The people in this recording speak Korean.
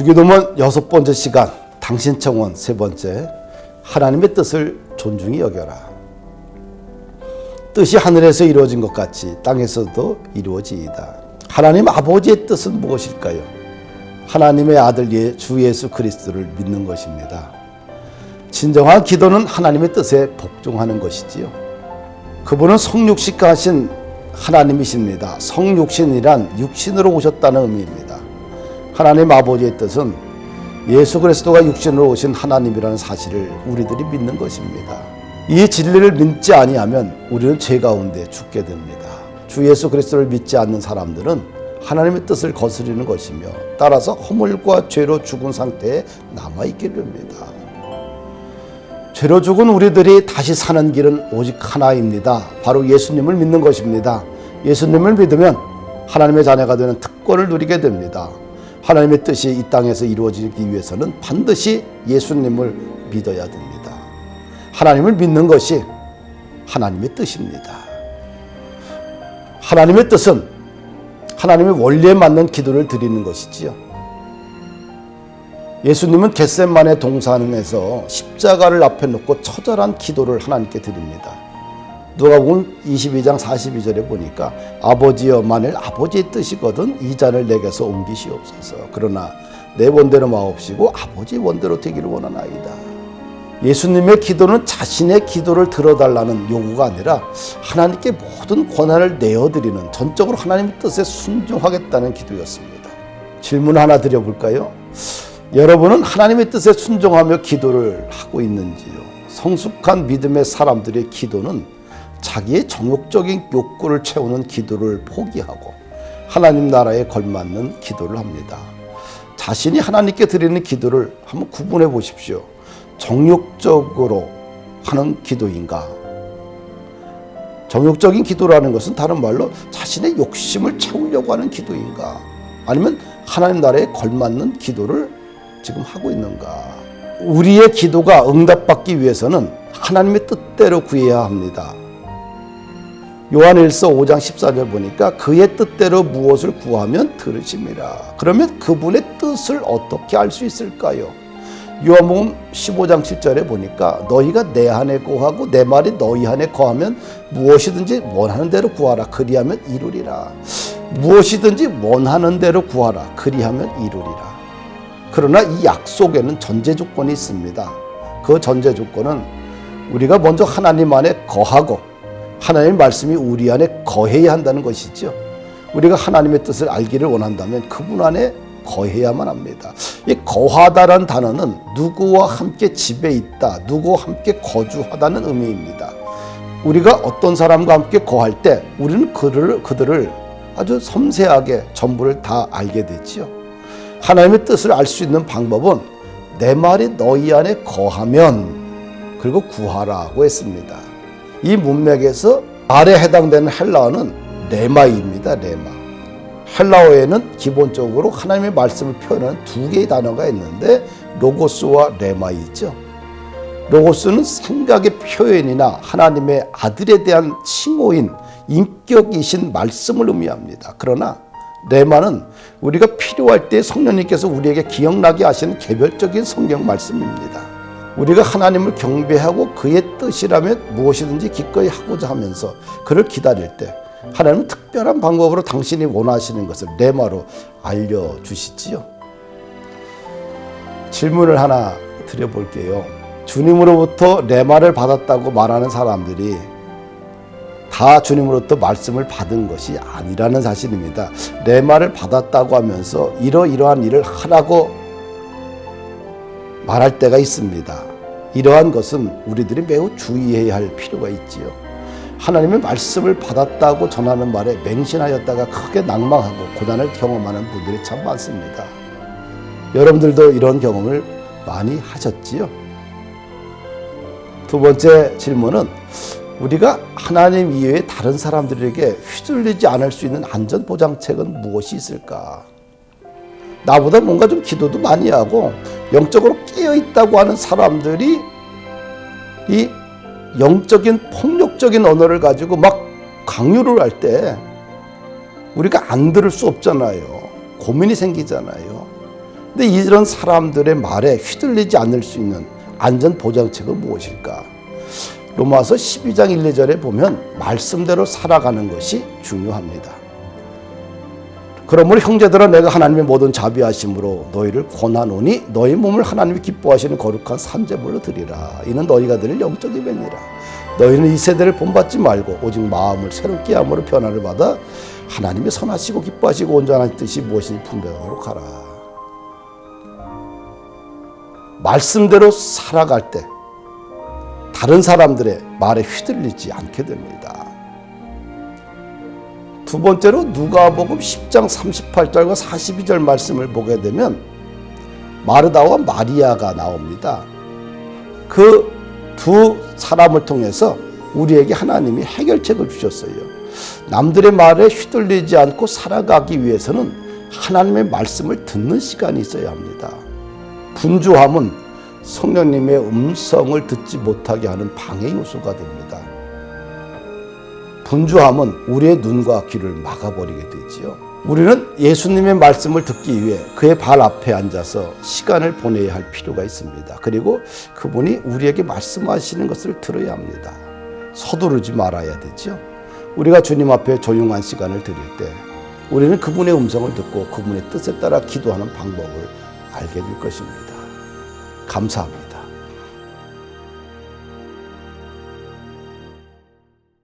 주기도문 6번째 시간, 당신 청원 3번째, 하나님의 뜻을 존중히 여겨라. 뜻이 하늘에서 이루어진 것 같이 땅에서도 이루어지이다. 하나님 아버지의 뜻은 무엇일까요? 하나님의 아들 주 예수 그리스도를 믿는 것입니다. 진정한 기도는 하나님의 뜻에 복종하는 것이지요. 그분은 성육신하신 하나님이십니다. 성육신이란 육신으로 오셨다는 의미입니다. 하나님 아버지의 뜻은 예수 그리스도가 육신으로 오신 하나님이라는 사실을 우리들이 믿는 것입니다. 이 진리를 믿지 아니하면 우리는 죄 가운데 죽게 됩니다. 주 예수 그리스도를 믿지 않는 사람들은 하나님의 뜻을 거스르는 것이며 따라서 허물과 죄로 죽은 상태에 남아있게 됩니다. 죄로 죽은 우리들이 다시 사는 길은 오직 하나입니다. 바로 예수님을 믿는 것입니다. 예수님을 믿으면 하나님의 자녀가 되는 특권을 누리게 됩니다. 하나님의 뜻이 이 땅에서 이루어지기 위해서는 반드시 예수님을 믿어야 됩니다. 하나님을 믿는 것이 하나님의 뜻입니다. 하나님의 뜻은 하나님의 원리에 맞는 기도를 드리는 것이지요. 예수님은 겟세마네 동산에서 십자가를 앞에 놓고 처절한 기도를 하나님께 드립니다. 누가복음 22장 42절에 보니까 아버지여 만일 아버지의 뜻이거든 이 잔을 내게서 옮기시옵소서. 그러나 내 원대로 마옵시고 아버지의 원대로 되기를 원하나이다. 예수님의 기도는 자신의 기도를 들어달라는 요구가 아니라 하나님께 모든 권한을 내어드리는 전적으로 하나님의 뜻에 순종하겠다는 기도였습니다. 질문 하나 드려볼까요? 여러분은 하나님의 뜻에 순종하며 기도를 하고 있는지요? 성숙한 믿음의 사람들의 기도는 자기의 정욕적인 욕구를 채우는 기도를 포기하고 하나님 나라에 걸맞는 기도를 합니다. 자신이 하나님께 드리는 기도를 한번 구분해 보십시오. 정욕적으로 하는 기도인가? 정욕적인 기도라는 것은 다른 말로 자신의 욕심을 채우려고 하는 기도인가? 아니면 하나님 나라에 걸맞는 기도를 지금 하고 있는가? 우리의 기도가 응답받기 위해서는 하나님의 뜻대로 구해야 합니다. 요한일서 5장 14절 보니까 그의 뜻대로 무엇을 구하면 들으심이라. 그러면 그분의 뜻을 어떻게 알 수 있을까요? 요한복음 15장 7절에 보니까 너희가 내 안에 거하고 내 말이 너희 안에 거하면 무엇이든지 원하는 대로 구하라. 그리하면 이루리라. 무엇이든지 원하는 대로 구하라. 그리하면 이루리라. 그러나 이 약속에는 전제 조건이 있습니다. 그 전제 조건은 우리가 먼저 하나님 안에 거하고 하나님의 말씀이 우리 안에 거해야 한다는 것이죠. 우리가 하나님의 뜻을 알기를 원한다면 그분 안에 거해야만 합니다. 이 거하다라는 단어는 누구와 함께 집에 있다, 누구와 함께 거주하다는 의미입니다. 우리가 어떤 사람과 함께 거할 때 우리는 그들을 아주 섬세하게 전부를 다 알게 되지요. 하나님의 뜻을 알 수 있는 방법은 내 말이 너희 안에 거하면 그리고 구하라고 했습니다. 이 문맥에서 말에 해당되는 헬라어는 레마입니다. 레마. 헬라어에는 기본적으로 하나님의 말씀을 표현하는 두 개의 단어가 있는데 로고스와 레마이죠. 로고스는 생각의 표현이나 하나님의 아들에 대한 칭호인 인격이신 말씀을 의미합니다. 그러나 레마는 우리가 필요할 때 성령님께서 우리에게 기억나게 하시는 개별적인 성경 말씀입니다. 우리가 하나님을 경배하고 그의 뜻이라면 무엇이든지 기꺼이 하고자 하면서 그를 기다릴 때 하나님은 특별한 방법으로 당신이 원하시는 것을 레마로 알려주시지요. 질문을 하나 드려볼게요. 주님으로부터 레마를 받았다고 말하는 사람들이 다 주님으로부터 말씀을 받은 것이 아니라는 사실입니다. 레마를 받았다고 하면서 이러이러한 일을 하라고 말할 때가 있습니다. 이러한 것은 우리들이 매우 주의해야 할 필요가 있지요. 하나님의 말씀을 받았다고 전하는 말에 맹신하였다가 크게 낭망하고 고난을 경험하는 분들이 참 많습니다. 여러분들도 이런 경험을 많이 하셨지요? 두 번째 질문은 우리가 하나님 이외의 다른 사람들에게 휘둘리지 않을 수 있는 안전보장책은 무엇이 있을까? 나보다 뭔가 좀 기도도 많이 하고 영적으로 깨어있다고 하는 사람들이 이 영적인 폭력적인 언어를 가지고 막 강요를 할 때 우리가 안 들을 수 없잖아요. 고민이 생기잖아요. 근데 이런 사람들의 말에 휘둘리지 않을 수 있는 안전 보장책은 무엇일까? 로마서 12장 1, 2절에 보면 말씀대로 살아가는 것이 중요합니다. 그러므로 형제들아 내가 하나님의 모든 자비하심으로 너희를 권하노니 너희 몸을 하나님이 기뻐하시는 거룩한 산제물로 드리라. 이는 너희가 드릴 영적 예배니라. 너희는 이 세대를 본받지 말고 오직 마음을 새롭게 함으로 변화를 받아 하나님의 선하시고 기뻐하시고 온전한 뜻이 무엇인지 분별하도록 하라. 말씀대로 살아갈 때 다른 사람들의 말에 휘둘리지 않게 됩니다. 두 번째로 누가복음 10장 38절과 42절 말씀을 보게 되면 마르다와 마리아가 나옵니다. 그 두 사람을 통해서 우리에게 하나님이 해결책을 주셨어요. 남들의 말에 휘둘리지 않고 살아가기 위해서는 하나님의 말씀을 듣는 시간이 있어야 합니다. 분주함은 성령님의 음성을 듣지 못하게 하는 방해 요소가 됩니다. 분주함은 우리의 눈과 귀를 막아버리게 되지요. 우리는 예수님의 말씀을 듣기 위해 그의 발 앞에 앉아서 시간을 보내야 할 필요가 있습니다. 그리고 그분이 우리에게 말씀하시는 것을 들어야 합니다. 서두르지 말아야 되죠. 우리가 주님 앞에 조용한 시간을 드릴 때 우리는 그분의 음성을 듣고 그분의 뜻에 따라 기도하는 방법을 알게 될 것입니다. 감사합니다.